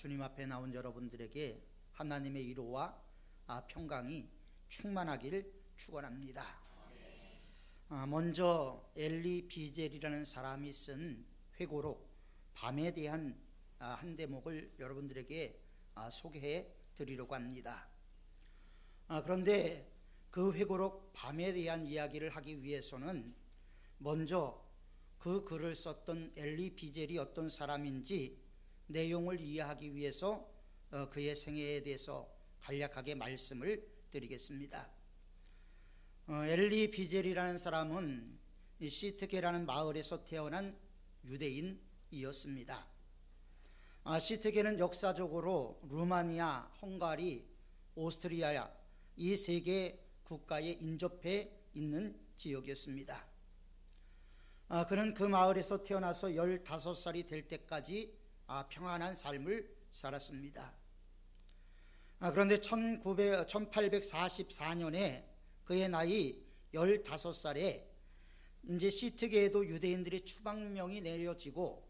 주님 앞에 나온 여러분들에게 하나님의 위로와 평강이 충만하기를 축원합니다. 먼저 엘리 비젤이라는 사람이 쓴 회고록 밤에 대한 한 대목을 여러분들에게 소개해 드리려고 합니다. 그런데 그 회고록 밤에 대한 이야기를 하기 위해서는 먼저 그 글을 썼던 엘리 비젤이 어떤 사람인지 내용을 이해하기 위해서 그의 생애에 대해서 간략하게 말씀을 드리겠습니다. 엘리 비젤이라는 사람은 시트게라는 마을에서 태어난 유대인이었습니다. 시트게는 역사적으로 루마니아, 헝가리, 오스트리아 이 세 개 국가에 인접해 있는 지역이었습니다. 그는 그 마을에서 태어나서 15살이 될 때까지 평안한 삶을 살았습니다. 그런데 1844년에 그의 나이 15살에 이제 시트게에도 유대인들의 추방명이 내려지고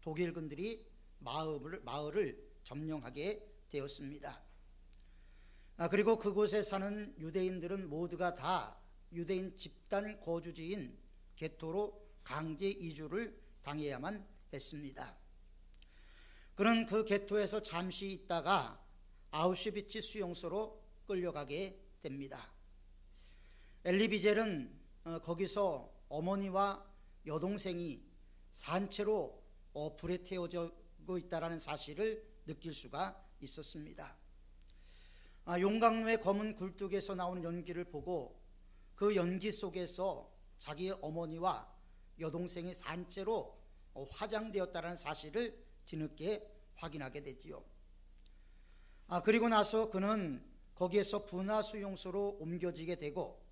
독일군들이 마을을 점령하게 되었습니다. 그리고 그곳에 사는 유대인들은 모두가 다 유대인 집단 거주지인 게토로 강제 이주를 당해야만 했습니다. 그는 그 게토에서 잠시 있다가 아우슈비츠 수용소로 끌려가게 됩니다. 엘리 비젤은 거기서 어머니와 여동생이 산채로 불에 태워지고 있다는 사실을 느낄 수가 있었습니다. 용광로의 검은 굴뚝에서 나오는 연기를 보고 그 연기 속에서 자기의 어머니와 여동생이 산채로 화장되었다는 사실을 뒤늦게 확인하게 되지요. 그리고 나서 그는 거기에서 분화수용소로 옮겨지게 되고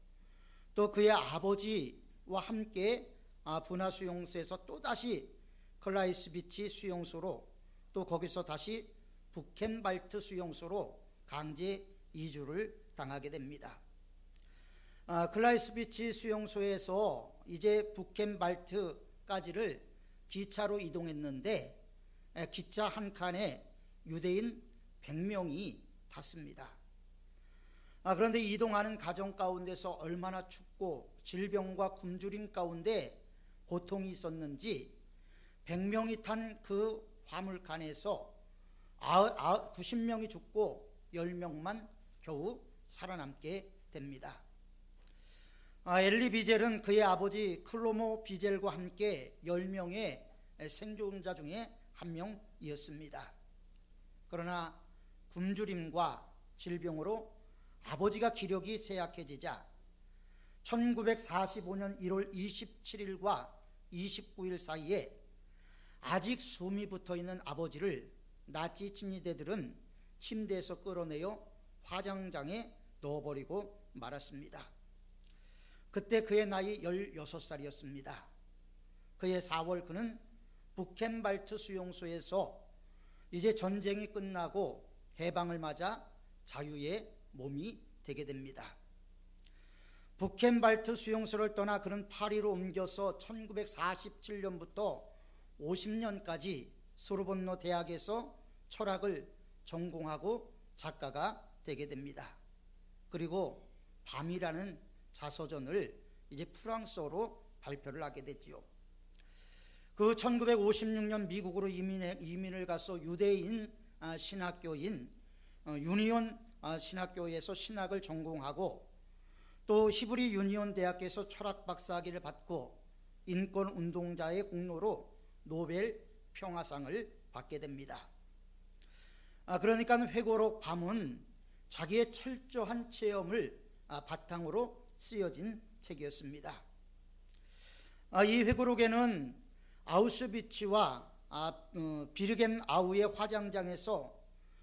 또 그의 아버지와 함께 분화수용소에서 또다시 클라이스비치 수용소로 또 거기서 다시 부켄발트 수용소로 강제 이주를 당하게 됩니다. 클라이스비치 수용소에서 이제 부켄발트까지를 기차로 이동했는데 기차 한 칸에 유대인 100명이 탔습니다. 그런데 이동하는 과정 가운데서 얼마나 춥고 질병과 굶주림 가운데 고통이 있었는지 100명이 탄 그 화물칸에서 90명이 죽고 10명만 겨우 살아남게 됩니다. 엘리 비젤은 그의 아버지 클로모 비젤과 함께 10명의 생존자 중에 한 명이었습니다. 그러나 굶주림과 질병으로 아버지가 기력이 쇠약해지자 1945년 1월 27일과 29일 사이에 아직 숨이 붙어있는 아버지를 나치 친위대들은 침대에서 끌어내어 화장장에 넣어버리고 말았습니다. 그때 그의 나이 16살이었습니다. 그해 4월 그는 부켄발트 수용소에서 이제 전쟁이 끝나고 해방을 맞아 자유의 몸이 되게 됩니다. 부켄발트 수용소를 떠나 그는 파리로 옮겨서 1947년부터 50년까지 소르본노 대학에서 철학을 전공하고 작가가 되게 됩니다. 그리고 밤이라는 자서전을 이제 프랑스어로 발표를 하게 됐지요. 그 1956년 미국으로 이민을 가서 유대인 신학교인 유니온 신학교에서 신학을 전공하고 또 히브리 유니온 대학에서 철학 박사학위를 받고 인권 운동자의 공로로 노벨 평화상을 받게 됩니다. 그러니까 회고록 밤은 자기의 철저한 체험을 바탕으로 쓰여진 책이었습니다. 이 회고록에는 아우슈비츠와 비르겐아우의 화장장에서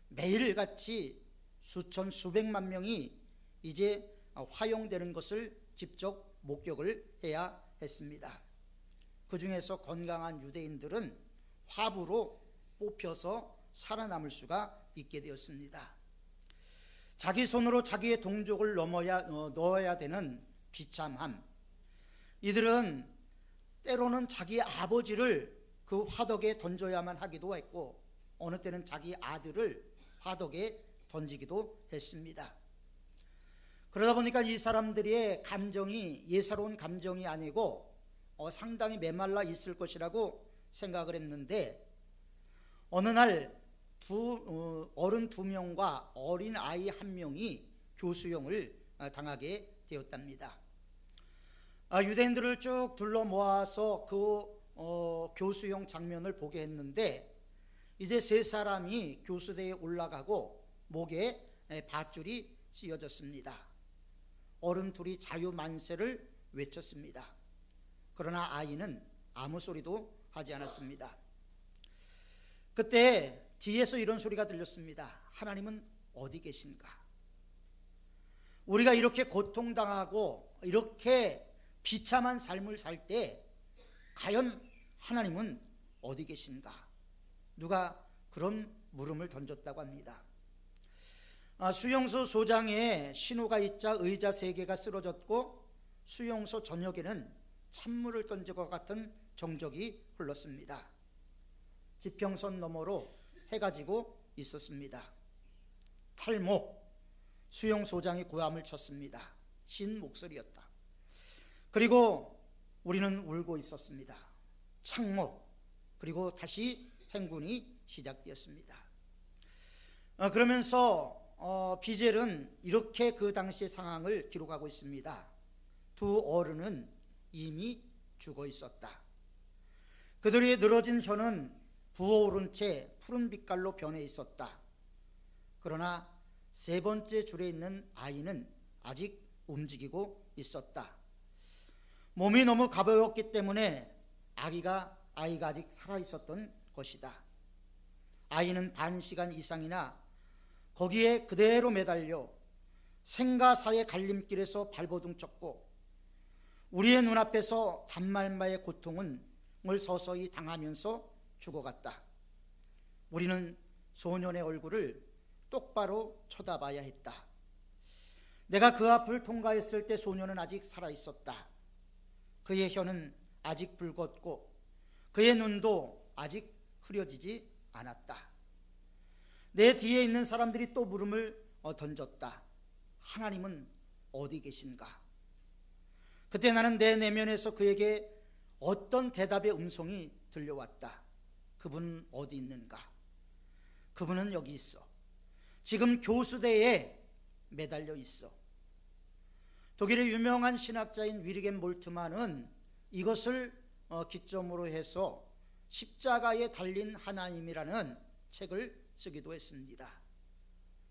매일같이 수천 수백만 명이 이제 화형되는 것을 직접 목격을 해야 했습니다. 그 중에서 건강한 유대인들은 화부로 뽑혀서 살아남을 수가 있게 되었습니다. 자기 손으로 자기의 동족을 넣어야 되는 비참함, 이들은 때로는 자기의 아버지를 그 화덕에 던져야만 하기도 했고 어느 때는 자기 아들을 화덕에 던지기도 했습니다. 그러다 보니까 이 사람들의 감정이 예사로운 감정이 아니고 상당히 메말라 있을 것이라고 생각을 했는데, 어느 날 어른 2명과 어린 아이 1명이 교수형을 당하게 되었답니다. 유대인들을 쭉 둘러 모아서 그 교수형 장면을 보게 했는데, 이제 3사람이 교수대에 올라가고 목에 밧줄이 씌어졌습니다. 어른 2이 자유만세를 외쳤습니다. 그러나 아이는 아무 소리도 하지 않았습니다. 그때 뒤에서 이런 소리가 들렸습니다. 하나님은 어디 계신가? 우리가 이렇게 고통당하고 이렇게 비참한 삶을 살 때 과연 하나님은 어디 계신가? 누가 그런 물음을 던졌다고 합니다. 수용소 소장에 신호가 있자 의자 3개가 쓰러졌고, 수용소 전역에는 찬물을 던진 것 같은 정적이 흘렀습니다. 지평선 너머로 해가 지고 있었습니다. 탈목, 수용소장이 고함을 쳤습니다. 신 목소리였다. 그리고 우리는 울고 있었습니다. 창목, 그리고 다시 행군이 시작되었습니다. 그러면서 비젤은 이렇게 그 당시의 상황을 기록하고 있습니다. 2 어른은 이미 죽어 있었다. 그들의 늘어진 혀는 부어오른 채 푸른 빛깔로 변해 있었다. 그러나 3번째 줄에 있는 아이는 아직 움직이고 있었다. 몸이 너무 가벼웠기 때문에 아이가 아직 살아있었던 것이다. 아이는 반 시간 이상이나 거기에 그대로 매달려 생과 사의 갈림길에서 발버둥 쳤고, 우리의 눈앞에서 단말마의 고통을 서서히 당하면서 죽어갔다. 우리는 소년의 얼굴을 똑바로 쳐다봐야 했다. 내가 그 앞을 통과했을 때 소년은 아직 살아있었다. 그의 혀는 아직 붉었고 그의 눈도 아직 흐려지지 않았다. 내 뒤에 있는 사람들이 또 물음을 던졌다. 하나님은 어디 계신가? 그때 나는 내 내면에서 그에게 어떤 대답의 음성이 들려왔다. 그분은 어디 있는가? 그분은 여기 있어. 지금 교수대에 매달려 있어. 독일의 유명한 신학자인 위르겐 몰트만은 이것을 기점으로 해서 십자가에 달린 하나님이라는 책을 쓰기도 했습니다.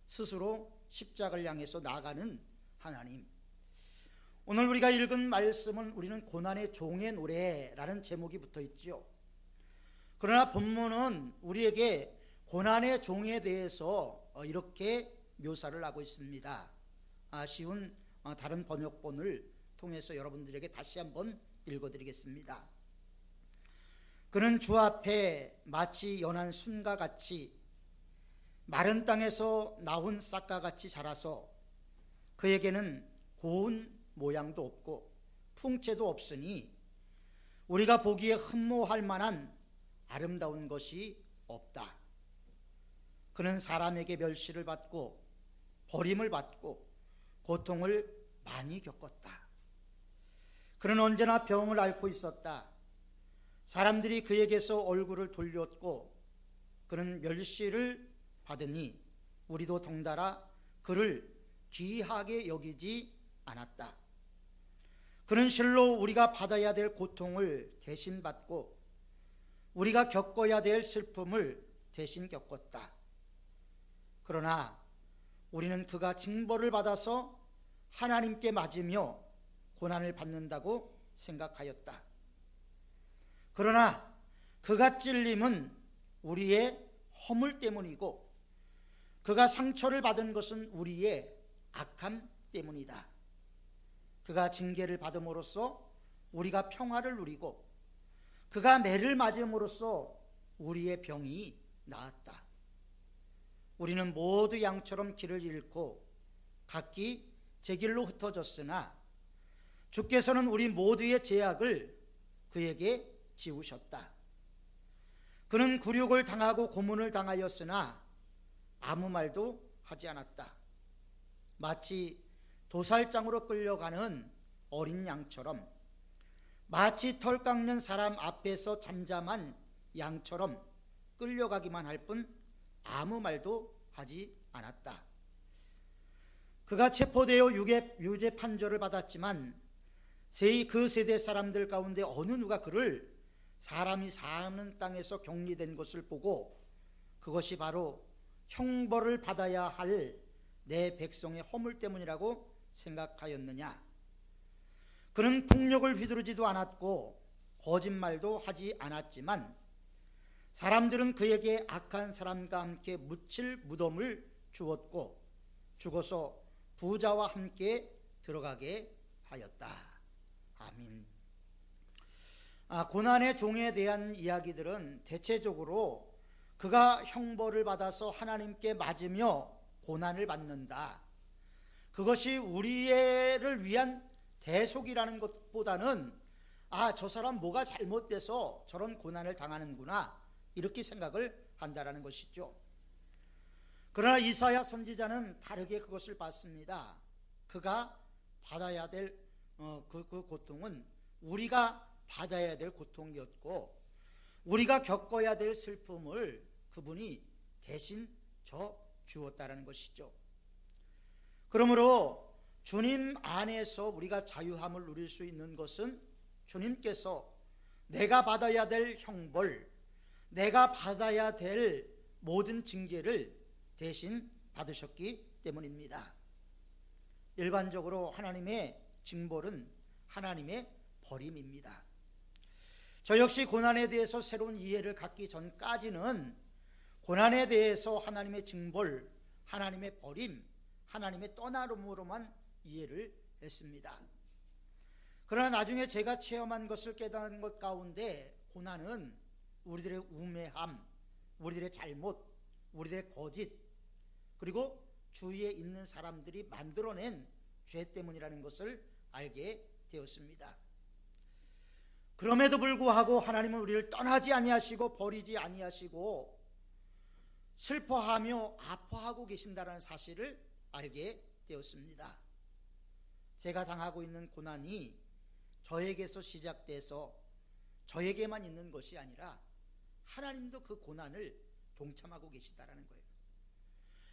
스스로 십자가를 향해서 나아가는 하나님. 오늘 우리가 읽은 말씀은 우리는 고난의 종의 노래라는 제목이 붙어 있죠. 그러나 본문은 우리에게 고난의 종에 대해서 이렇게 묘사를 하고 있습니다. 쉬운 다른 번역본을 통해서 여러분들에게 다시 한번 읽어드리겠습니다. 그는 주 앞에 마치 연한 순과 같이 마른 땅에서 나온 싹과 같이 자라서 그에게는 고운 모양도 없고 풍채도 없으니 우리가 보기에 흠모할 만한 아름다운 것이 없다. 그는 사람에게 멸시를 받고 버림을 받고 고통을 많이 겪었다. 그는 언제나 병을 앓고 있었다. 사람들이 그에게서 얼굴을 돌렸고 그는 멸시를 받으니 우리도 덩달아 그를 귀하게 여기지 않았다. 그는 실로 우리가 받아야 될 고통을 대신 받고 우리가 겪어야 될 슬픔을 대신 겪었다. 그러나 우리는 그가 징벌을 받아서 하나님께 맞으며 고난을 받는다고 생각하였다. 그러나 그가 찔림은 우리의 허물 때문이고 그가 상처를 받은 것은 우리의 악함 때문이다. 그가 징계를 받음으로써 우리가 평화를 누리고 그가 매를 맞음으로써 우리의 병이 나았다. 우리는 모두 양처럼 길을 잃고 각기 제 길로 흩어졌으나 주께서는 우리 모두의 죄악을 그에게 지우셨다. 그는 굴욕을 당하고 고문을 당하였으나 아무 말도 하지 않았다. 마치 도살장으로 끌려가는 어린 양처럼, 마치 털 깎는 사람 앞에서 잠잠한 양처럼 끌려가기만 할 뿐 아무 말도 하지 않았다. 그가 체포되어 유죄 판결을 받았지만 그 세대 사람들 가운데 어느 누가 그를 사람이 사는 땅에서 격리된 것을 보고 그것이 바로 형벌을 받아야 할 내 백성의 허물 때문이라고 생각하였느냐? 그는 폭력을 휘두르지도 않았고 거짓말도 하지 않았지만 사람들은 그에게 악한 사람과 함께 묻힐 무덤을 주었고 죽어서 부자와 함께 들어가게 하였다. 아멘. 고난의 종에 대한 이야기들은 대체적으로 그가 형벌을 받아서 하나님께 맞으며 고난을 받는다, 그것이 우리를 위한 대속이라는 것보다는 저 사람 뭐가 잘못돼서 저런 고난을 당하는구나, 이렇게 생각을 한다라는 것이죠. 그러나 이사야 선지자는 다르게 그것을 봤습니다. 그가 받아야 될 그 고통은 우리가 받아야 될 고통이었고 우리가 겪어야 될 슬픔을 그분이 대신 져 주었다라는 것이죠. 그러므로 주님 안에서 우리가 자유함을 누릴 수 있는 것은 주님께서 내가 받아야 될 형벌, 내가 받아야 될 모든 징계를 대신 받으셨기 때문입니다. 일반적으로 하나님의 징벌은 하나님의 버림입니다. 저 역시 고난에 대해서 새로운 이해를 갖기 전까지는 고난에 대해서 하나님의 징벌, 하나님의 버림, 하나님의 떠나름으로만 이해를 했습니다. 그러나 나중에 제가 체험한 것을 깨달은 것 가운데 고난은 우리들의 우매함, 우리들의 잘못, 우리들의 거짓, 그리고 주위에 있는 사람들이 만들어낸 죄 때문이라는 것을 알게 되었습니다. 그럼에도 불구하고 하나님은 우리를 떠나지 아니하시고 버리지 아니하시고 슬퍼하며 아파하고 계신다는 사실을 알게 되었습니다. 제가 당하고 있는 고난이 저에게서 시작돼서 저에게만 있는 것이 아니라 하나님도 그 고난을 동참하고 계시다라는 거예요.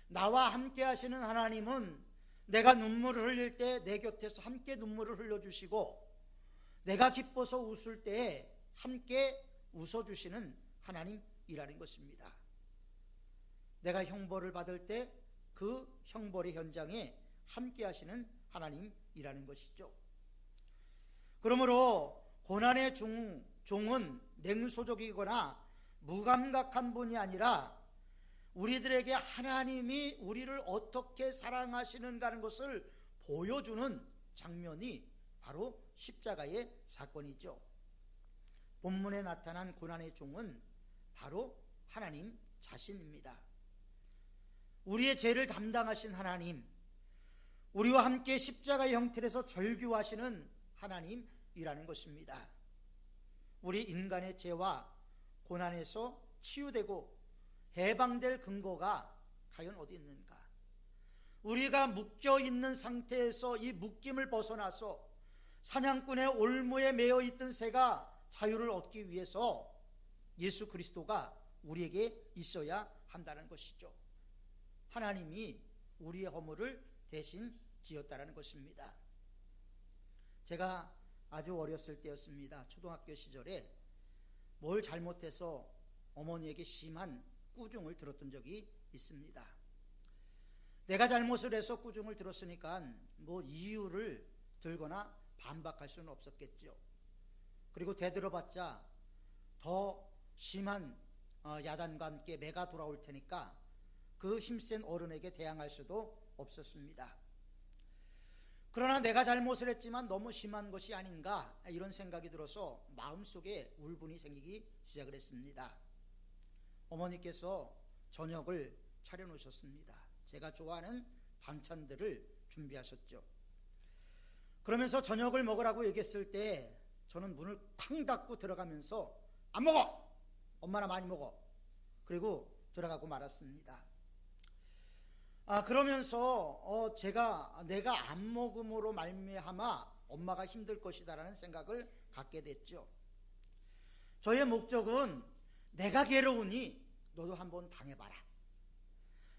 나와 함께 하시는 하나님은 내가 눈물을 흘릴 때 내 곁에서 함께 눈물을 흘려주시고 내가 기뻐서 웃을 때 함께 웃어주시는 하나님이라는 것입니다. 내가 형벌을 받을 때 그 형벌의 현장에 함께 하시는 하나님이라는 것이죠. 그러므로 고난의 종은 냉소적이거나 무감각한 분이 아니라 우리들에게 하나님이 우리를 어떻게 사랑하시는가 하는 것을 보여주는 장면이 바로 십자가의 사건이죠. 본문에 나타난 고난의 종은 바로 하나님 자신입니다. 우리의 죄를 담당하신 하나님, 우리와 함께 십자가의 형틀에서 절규하시는 하나님이라는 것입니다. 우리 인간의 죄와 고난에서 치유되고 해방될 근거가 과연 어디 있는가? 우리가 묶여있는 상태에서 이 묶임을 벗어나서 사냥꾼의 올무에 매여 있던 새가 자유를 얻기 위해서 예수 그리스도가 우리에게 있어야 한다는 것이죠. 하나님이 우리의 허물을 대신 지었다는 것입니다. 제가 아주 어렸을 때였습니다. 초등학교 시절에 뭘 잘못해서 어머니에게 심한 꾸중을 들었던 적이 있습니다. 내가 잘못을 해서 꾸중을 들었으니까 뭐 이유를 들거나 반박할 수는 없었겠죠. 그리고 되들어봤자 더 심한 야단과 함께 매가 돌아올 테니까 그 힘센 어른에게 대항할 수도 없었습니다. 그러나 내가 잘못을 했지만 너무 심한 것이 아닌가, 이런 생각이 들어서 마음속에 울분이 생기기 시작을 했습니다. 어머니께서 저녁을 차려놓으셨습니다. 제가 좋아하는 반찬들을 준비하셨죠. 그러면서 저녁을 먹으라고 얘기했을 때 저는 문을 쾅 닫고 들어가면서 안 먹어! 엄마나 많이 먹어. 그리고 들어가고 말았습니다. 그러면서 내가 안 먹음으로 말미암아 엄마가 힘들 것이다라는 생각을 갖게 됐죠. 저의 목적은 내가 괴로우니 너도 한번 당해봐라.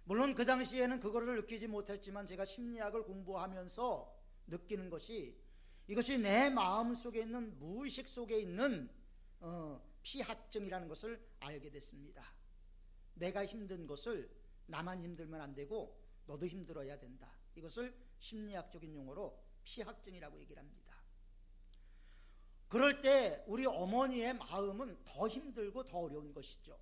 물론 그 당시에는 그거를 느끼지 못했지만 제가 심리학을 공부하면서 느끼는 것이 이것이 내 마음 속에 있는 무의식 속에 있는 피하증이라는 것을 알게 됐습니다. 내가 힘든 것을 나만 힘들면 안 되고 너도 힘들어야 된다. 이것을 심리학적인 용어로 피하증이라고 얘기를 합니다. 그럴 때 우리 어머니의 마음은 더 힘들고 더 어려운 것이죠.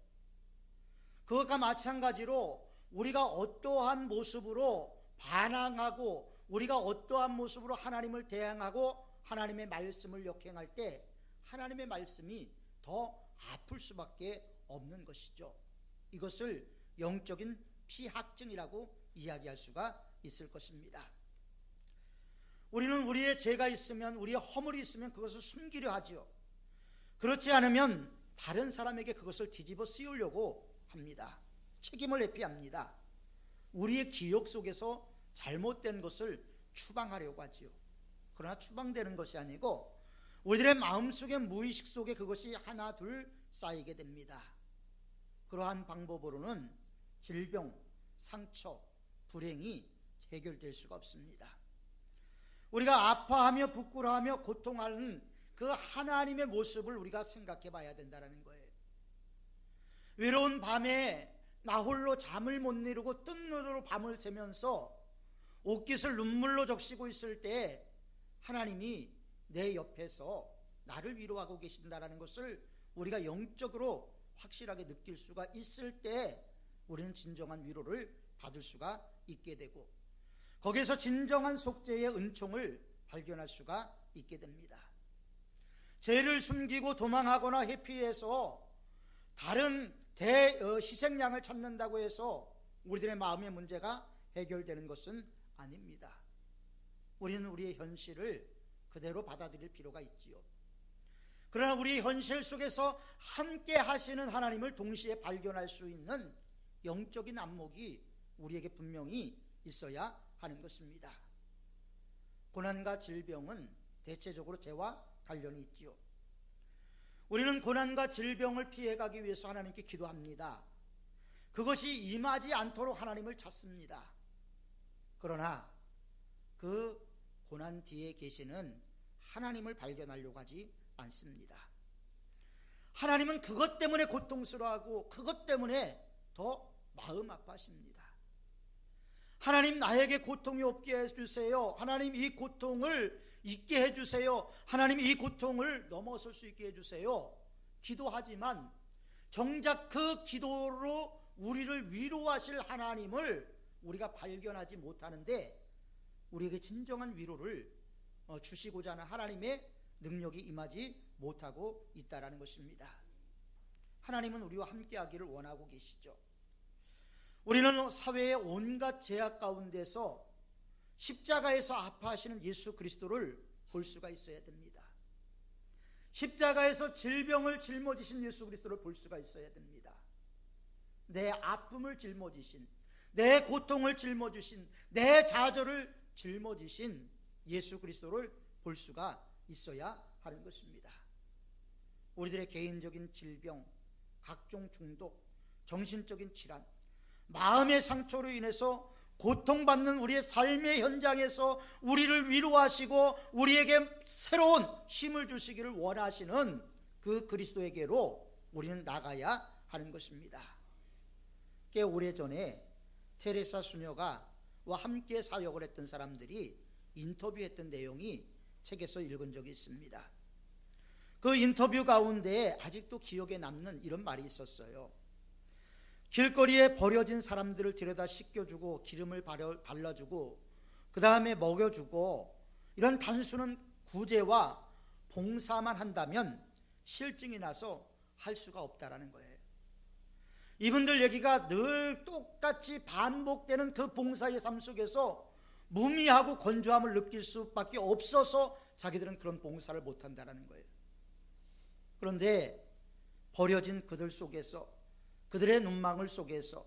그것과 마찬가지로 우리가 어떠한 모습으로 반항하고 우리가 어떠한 모습으로 하나님을 대항하고 하나님의 말씀을 역행할 때 하나님의 말씀이 더 아플 수밖에 없는 것이죠. 이것을 영적인 피학증이라고 이야기할 수가 있을 것입니다. 우리는 우리의 죄가 있으면, 우리의 허물이 있으면 그것을 숨기려 하지요. 그렇지 않으면 다른 사람에게 그것을 뒤집어 씌우려고 합니다. 책임을 회피합니다. 우리의 기억 속에서 잘못된 것을 추방하려고 하지요. 그러나 추방되는 것이 아니고 우리들의 마음속에 무의식 속에 그것이 하나 둘 쌓이게 됩니다. 그러한 방법으로는 질병, 상처, 불행이 해결될 수가 없습니다. 우리가 아파하며 부끄러워하며 고통하는 그 하나님의 모습을 우리가 생각해 봐야 된다는 거예요. 외로운 밤에 나 홀로 잠을 못 이루고 뜬 눈으로 밤을 새면서 옷깃을 눈물로 적시고 있을 때 하나님이 내 옆에서 나를 위로하고 계신다는 것을 우리가 영적으로 확실하게 느낄 수가 있을 때 우리는 진정한 위로를 받을 수가 있게 되고 거기에서 진정한 속죄의 은총을 발견할 수가 있게 됩니다. 죄를 숨기고 도망하거나 회피해서 다른 희생양을 찾는다고 해서 우리들의 마음의 문제가 해결되는 것은 아닙니다. 우리는 우리의 현실을 그대로 받아들일 필요가 있지요. 그러나 우리 현실 속에서 함께 하시는 하나님을 동시에 발견할 수 있는 영적인 안목이 우리에게 분명히 있어야 하는 것입니다. 고난과 질병은 대체적으로 죄와 관련이 있지요. 우리는 고난과 질병을 피해가기 위해서 하나님께 기도합니다. 그것이 임하지 않도록 하나님을 찾습니다. 그러나 그 고난 뒤에 계시는 하나님을 발견하려고 하지 않습니다. 하나님은 그것 때문에 고통스러워하고 그것 때문에 더 마음 아파하십니다. 하나님 나에게 고통이 없게 해주세요. 하나님 이 고통을 잊게 해주세요. 하나님 이 고통을 넘어설 수 있게 해주세요. 기도하지만 정작 그 기도로 우리를 위로하실 하나님을 우리가 발견하지 못하는데 우리에게 진정한 위로를 주시고자 하는 하나님의 능력이 임하지 못하고 있다는 것입니다. 하나님은 우리와 함께하기를 원하고 계시죠. 우리는 사회의 온갖 죄악 가운데서 십자가에서 아파하시는 예수 그리스도를 볼 수가 있어야 됩니다. 십자가에서 질병을 짊어지신 예수 그리스도를 볼 수가 있어야 됩니다. 내 아픔을 짊어지신, 내 고통을 짊어지신, 내 좌절을 짊어지신 예수 그리스도를 볼 수가 있어야 하는 것입니다. 우리들의 개인적인 질병, 각종 중독, 정신적인 질환, 마음의 상처로 인해서 고통받는 우리의 삶의 현장에서 우리를 위로하시고 우리에게 새로운 힘을 주시기를 원하시는 그 그리스도에게로 우리는 나가야 하는 것입니다. 꽤 오래전에 테레사 수녀가 함께 사역을 했던 사람들이 인터뷰했던 내용이 책에서 읽은 적이 있습니다. 그 인터뷰 가운데 아직도 기억에 남는 이런 말이 있었어요. 길거리에 버려진 사람들을 데려다 씻겨주고 기름을 발라주고 그 다음에 먹여주고 이런 단순한 구제와 봉사만 한다면 실증이 나서 할 수가 없다라는 거예요. 이분들 얘기가 늘 똑같이 반복되는 그 봉사의 삶 속에서 무미하고 건조함을 느낄 수밖에 없어서 자기들은 그런 봉사를 못한다라는 거예요. 그런데 버려진 그들 속에서, 그들의 눈망울 속에서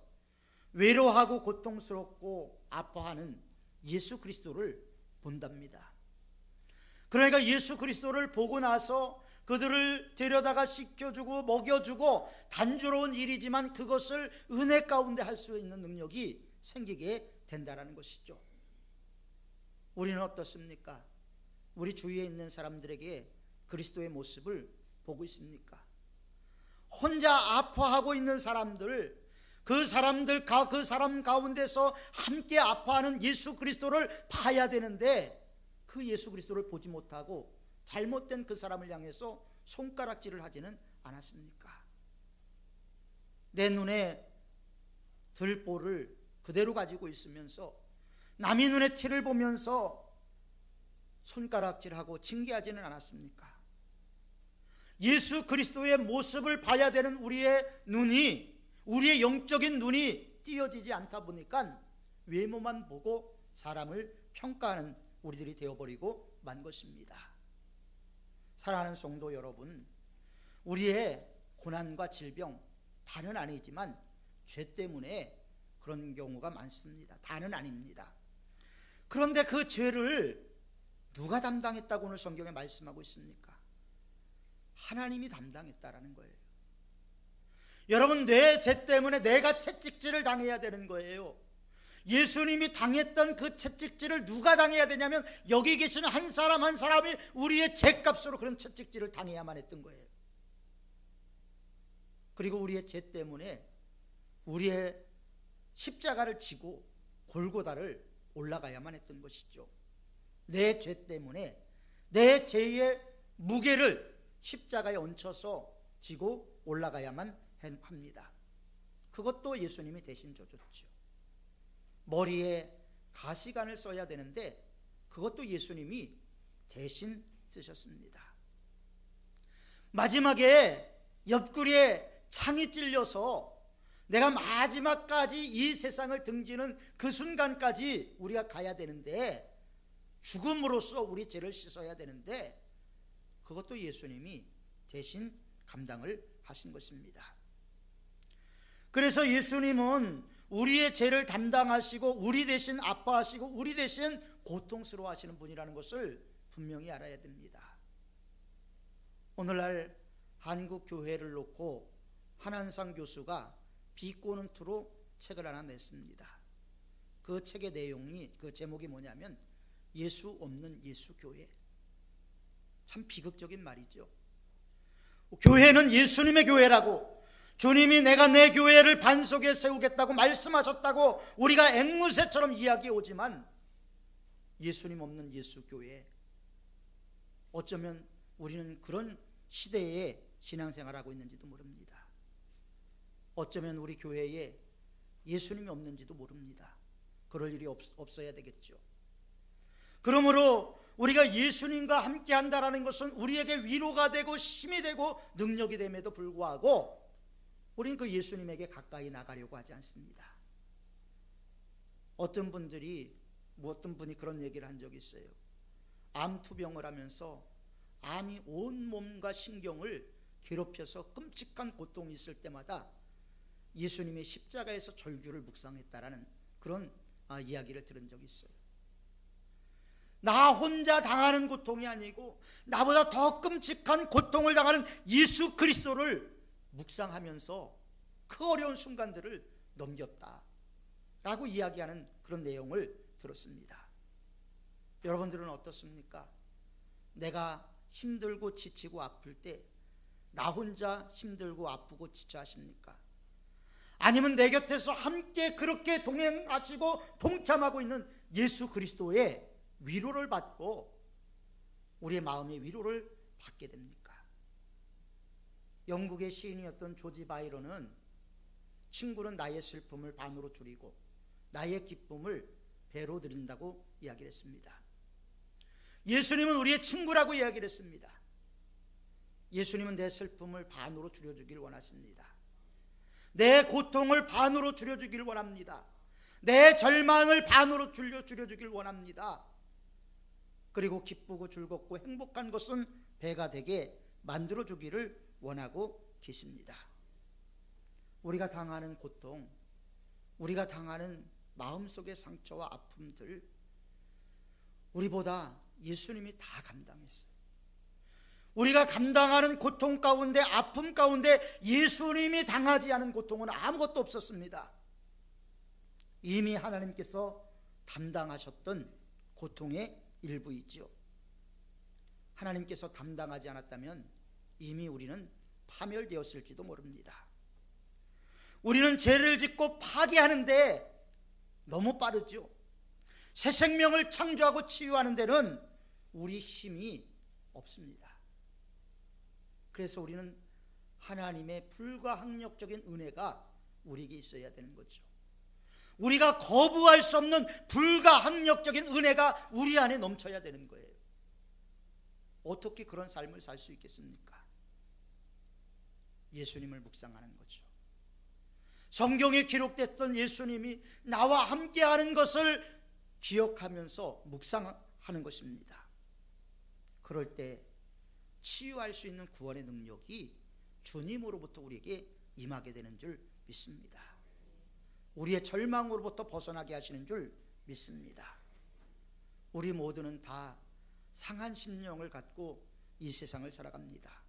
외로워하고 고통스럽고 아파하는 예수 그리스도를 본답니다. 그러니까 예수 그리스도를 보고 나서 그들을 데려다가 씻겨주고 먹여주고 단조로운 일이지만 그것을 은혜 가운데 할 수 있는 능력이 생기게 된다는 것이죠. 우리는 어떻습니까? 우리 주위에 있는 사람들에게 그리스도의 모습을 보고 있습니까? 혼자 아파하고 있는 사람들, 그 사람 가운데서 함께 아파하는 예수 그리스도를 봐야 되는데 그 예수 그리스도를 보지 못하고 잘못된 그 사람을 향해서 손가락질을 하지는 않았습니까? 내 눈에 들보를 그대로 가지고 있으면서 남의 눈에 티를 보면서 손가락질하고 징계하지는 않았습니까? 예수 그리스도의 모습을 봐야 되는 우리의 눈이, 우리의 영적인 눈이 띄어지지 않다 보니까 외모만 보고 사람을 평가하는 우리들이 되어버리고 만 것입니다. 사랑하는 성도 여러분, 우리의 고난과 질병, 다는 아니지만 죄 때문에 그런 경우가 많습니다. 다는 아닙니다. 그런데 그 죄를 누가 담당했다고 오늘 성경에 말씀하고 있습니까? 하나님이 담당했다라는 거예요. 여러분, 내 죄 때문에 내가 채찍질을 당해야 되는 거예요. 예수님이 당했던 그 채찍질을 누가 당해야 되냐면 여기 계시는 한 사람 한 사람이 우리의 죄값으로 그런 채찍질을 당해야만 했던 거예요. 그리고 우리의 죄 때문에 우리의 십자가를 지고 골고다를 올라가야만 했던 것이죠. 내 죄 때문에 내 죄의 무게를 십자가에 얹혀서 지고 올라가야만 합니다. 그것도 예수님이 대신 져줬죠. 머리에 가시관을 써야 되는데 그것도 예수님이 대신 쓰셨습니다. 마지막에 옆구리에 창이 찔려서 내가 마지막까지 이 세상을 등지는 그 순간까지 우리가 가야 되는데, 죽음으로써 우리 죄를 씻어야 되는데 그것도 예수님이 대신 감당을 하신 것입니다. 그래서 예수님은 우리의 죄를 담당하시고 우리 대신 아파하시고 우리 대신 고통스러워하시는 분이라는 것을 분명히 알아야 됩니다. 오늘날 한국 교회를 놓고 한한상 교수가 비꼬는 투로 책을 하나 냈습니다. 그 책의 내용이, 그 제목이 뭐냐면 예수 없는 예수교회. 참 비극적인 말이죠. 교회는 예수님의 교회라고, 주님이 내가 내 교회를 반석에 세우겠다고 말씀하셨다고 우리가 앵무새처럼 이야기해 오지만 예수님 없는 예수교회, 어쩌면 우리는 그런 시대에 신앙생활하고 있는지도 모릅니다. 어쩌면 우리 교회에 예수님이 없는지도 모릅니다. 그럴 일이 없어야 되겠죠. 그러므로 우리가 예수님과 함께 한다는 것은 우리에게 위로가 되고 힘이 되고 능력이 됨에도 불구하고 우리는 그 예수님에게 가까이 나가려고 하지 않습니다. 어떤 분이 그런 얘기를 한 적이 있어요. 암투병을 하면서 암이 온 몸과 신경을 괴롭혀서 끔찍한 고통이 있을 때마다 예수님의 십자가에서 절규를 묵상했다라는 그런 이야기를 들은 적이 있어요. 나 혼자 당하는 고통이 아니고 나보다 더 끔찍한 고통을 당하는 예수 그리스도를 묵상하면서 그 어려운 순간들을 넘겼다라고 이야기하는 그런 내용을 들었습니다. 여러분들은 어떻습니까? 내가 힘들고 지치고 아플 때 나 혼자 힘들고 아프고 지쳐 하십니까? 아니면 내 곁에서 함께 그렇게 동행하시고 동참하고 있는 예수 그리스도의 위로를 받고 우리의 마음의 위로를 받게 됩니까? 영국의 시인이었던 조지 바이런은 친구는 나의 슬픔을 반으로 줄이고 나의 기쁨을 배로 드린다고 이야기를 했습니다. 예수님은 우리의 친구라고 이야기를 했습니다. 예수님은 내 슬픔을 반으로 줄여주길 원하십니다. 내 고통을 반으로 줄여주길 원합니다. 내 절망을 반으로 줄여주길 원합니다. 그리고 기쁘고 즐겁고 행복한 것은 배가 되게 만들어주기를 원하고 계십니다. 우리가 당하는 고통, 우리가 당하는 마음속의 상처와 아픔들, 우리보다 예수님이 다 감당했어요. 우리가 감당하는 고통 가운데, 아픔 가운데 예수님이 당하지 않은 고통은 아무것도 없었습니다. 이미 하나님께서 담당하셨던 고통의 일부이지요. 하나님께서 담당하지 않았다면 이미 우리는 파멸되었을지도 모릅니다. 우리는 죄를 짓고 파괴하는데 너무 빠르죠. 새 생명을 창조하고 치유하는 데는 우리 힘이 없습니다. 그래서 우리는 하나님의 불가항력적인 은혜가 우리에게 있어야 되는 거죠. 우리가 거부할 수 없는 불가항력적인 은혜가 우리 안에 넘쳐야 되는 거예요. 어떻게 그런 삶을 살 수 있겠습니까? 예수님을 묵상하는 거죠. 성경에 기록됐던 예수님이 나와 함께하는 것을 기억하면서 묵상하는 것입니다. 그럴 때 치유할 수 있는 구원의 능력이 주님으로부터 우리에게 임하게 되는 줄 믿습니다. 우리의 절망으로부터 벗어나게 하시는 줄 믿습니다. 우리 모두는 다 상한 심령을 갖고 이 세상을 살아갑니다.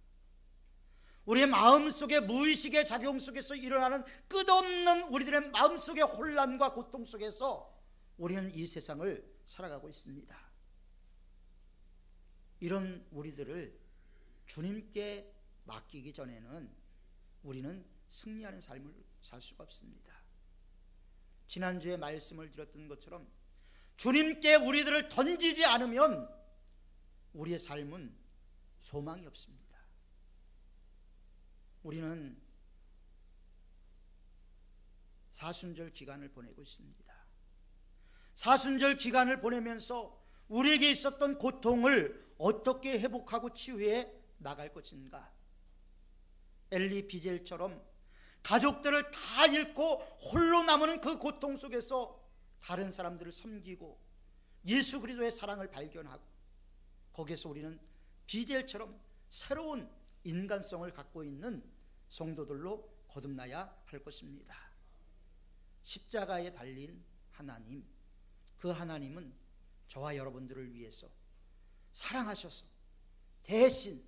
우리의 마음속의 무의식의 작용 속에서 일어나는 끝없는 우리들의 마음속의 혼란과 고통 속에서 우리는 이 세상을 살아가고 있습니다. 이런 우리들을 주님께 맡기기 전에는 우리는 승리하는 삶을 살 수가 없습니다. 지난주에 말씀을 드렸던 것처럼 주님께 우리들을 던지지 않으면 우리의 삶은 소망이 없습니다. 우리는 사순절 기간을 보내고 있습니다. 사순절 기간을 보내면서 우리에게 있었던 고통을 어떻게 회복하고 치유해 나갈 것인가? 엘리 비젤처럼 가족들을 다 잃고 홀로 남은 그 고통 속에서 다른 사람들을 섬기고 예수 그리스도의 사랑을 발견하고 거기에서 우리는 비젤처럼 새로운 인간성을 갖고 있는 성도들로 거듭나야 할 것입니다. 십자가에 달린 하나님, 그 하나님은 저와 여러분들을 위해서 사랑하셔서 대신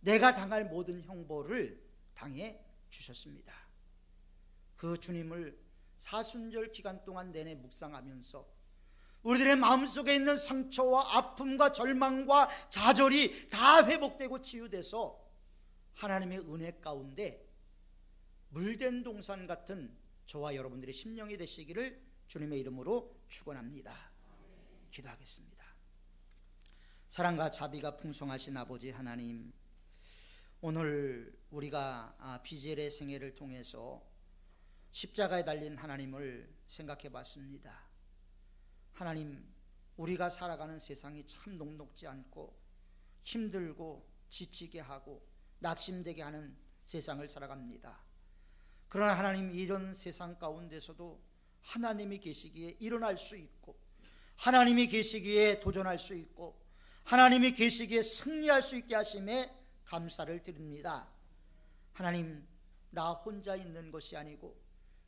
내가 당할 모든 형벌을 당해 주셨습니다. 그 주님을 사순절 기간 동안 내내 묵상하면서 우리들의 마음속에 있는 상처와 아픔과 절망과 좌절이 다 회복되고 치유돼서 하나님의 은혜 가운데 물된 동산 같은 저와 여러분들의 심령이 되시기를 주님의 이름으로 축원합니다. 기도하겠습니다. 사랑과 자비가 풍성하신 아버지 하나님, 오늘 우리가 비젤의 생애를 통해서 십자가에 달린 하나님을 생각해 봤습니다. 하나님, 우리가 살아가는 세상이 참 녹록지 않고 힘들고 지치게 하고 낙심되게 하는 세상을 살아갑니다. 그러나 하나님, 이런 세상 가운데서도 하나님이 계시기에 일어날 수 있고 하나님이 계시기에 도전할 수 있고 하나님이 계시기에 승리할 수 있게 하심에 감사를 드립니다. 하나님, 나 혼자 있는 것이 아니고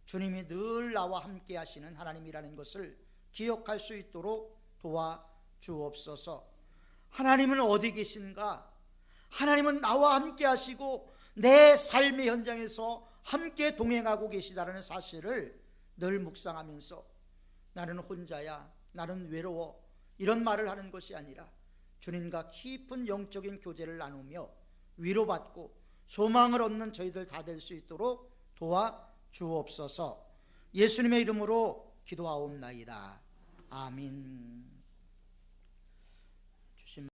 주님이 늘 나와 함께 하시는 하나님이라는 것을 기억할 수 있도록 도와주옵소서. 하나님은 어디 계신가? 하나님은 나와 함께 하시고 내 삶의 현장에서 함께 동행하고 계시다는 사실을 늘 묵상하면서 나는 혼자야, 나는 외로워, 이런 말을 하는 것이 아니라 주님과 깊은 영적인 교제를 나누며 위로받고 소망을 얻는 저희들 다 될 수 있도록 도와주옵소서. 예수님의 이름으로 기도하옵나이다. 아멘.